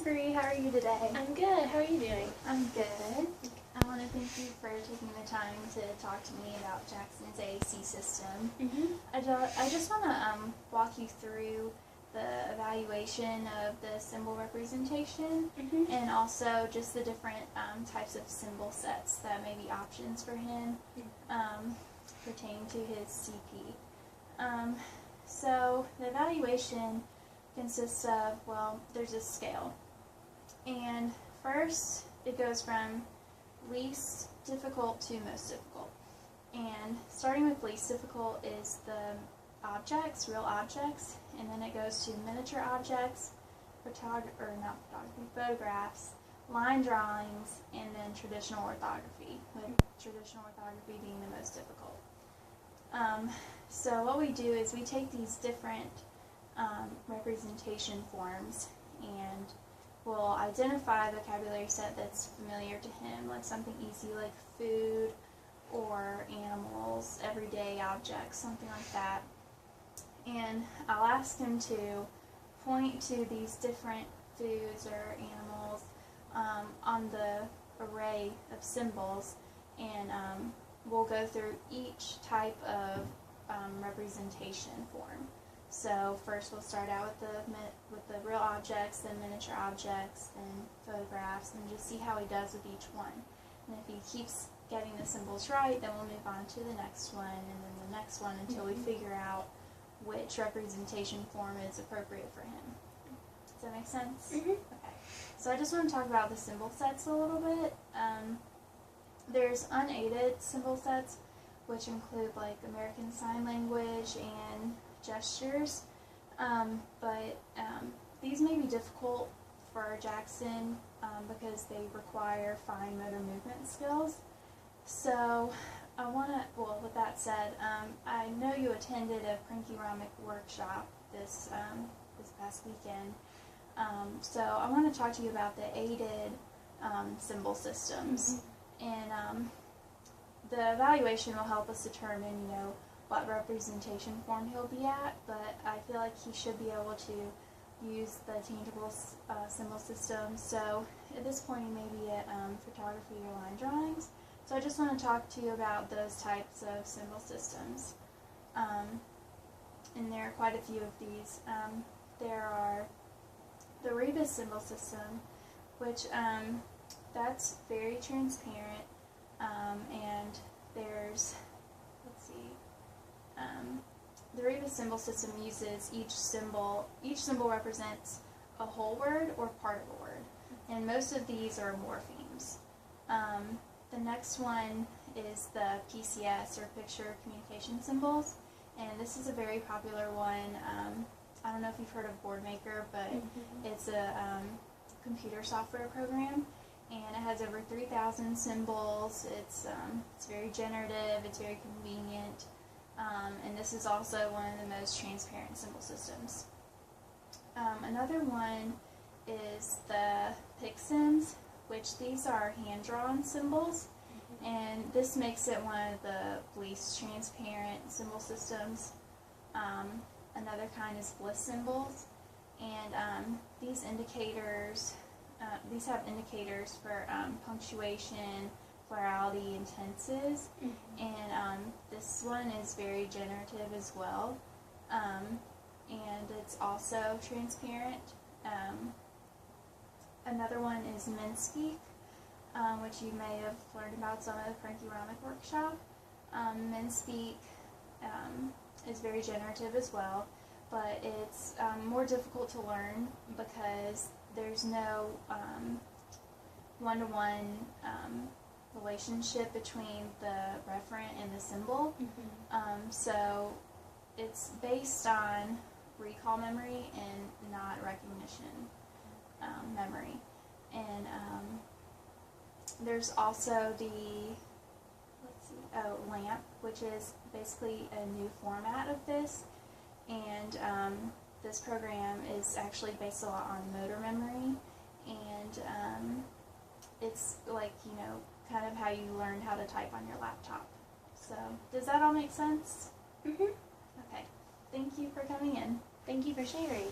Bree. How are you today? I'm good. How are you doing? I'm good. I want to thank you for taking the time to talk to me about Jackson's AAC system. I just want to walk you through the evaluation of the symbol representation and also just the different types of symbol sets that may be options for him pertaining to his CP. So the evaluation consists of, well, there's a scale. And first, it goes from least difficult to most difficult. And starting with least difficult is the objects, real objects, and then it goes to miniature objects, photographs, line drawings, and then traditional orthography, with traditional orthography being the most difficult. So what we do is we take these different representation forms and we'll identify the vocabulary set that's familiar to him, like something easy like food or animals, everyday objects, something like that. And I'll ask him to point to these different foods or animals on the array of symbols, and we'll go through each type of representation form. So first we'll start out with the real objects, then miniature objects, then photographs, and just see how he does with each one. And if he keeps getting the symbols right, then we'll move on to the next one, and then the next one until we figure out which representation form is appropriate for him. Does that make sense? Okay. So I just want to talk about the symbol sets a little bit. There's unaided symbol sets, which include like American Sign Language and gestures, but these may be difficult for Jackson because they require fine motor movement skills. So I want to, well, with that said, I know you attended a Pranky-Romic workshop this past weekend, so I want to talk to you about the aided symbol systems, and the evaluation will help us determine, what representation form he'll be at, but I feel like he should be able to use the tangible symbol system. So at this point he may be at photography or line drawings. So I just want to talk to you about those types of symbol systems. And there are quite a few of these. There are the Rebus symbol system, which that's very transparent, and there's, let's see, the Rebus symbol system uses each symbol represents a whole word or part of a word, and most of these are morphemes. The next one is the PCS, or Picture Communication Symbols, and this is a very popular one. I don't know if you've heard of Boardmaker, but it's a computer software program, and it has over 3,000 symbols. It's very generative, it's very convenient, and this is also one of the most transparent symbol systems. Another one is the PicSymbs, which these are hand-drawn symbols, and this makes it one of the least transparent symbol systems. Another kind is Bliss symbols, and these have indicators for punctuation, plurality, and tenses, and this one is very generative as well, and it's also transparent. Another one is Menspeak, which you may have learned about some of the Pranky-Romic workshop. Menspeak is very generative as well, but it's more difficult to learn because there's no one-to-one relationship between the referent and the symbol. So it's based on recall memory and not recognition memory. And there's also the LAMP, which is basically a new format of this, and this program is actually based a lot on motor memory, and it's like, kind of how you learn how to type on your laptop. So does that all make sense? Okay. Thank you for coming in. Thank you for sharing.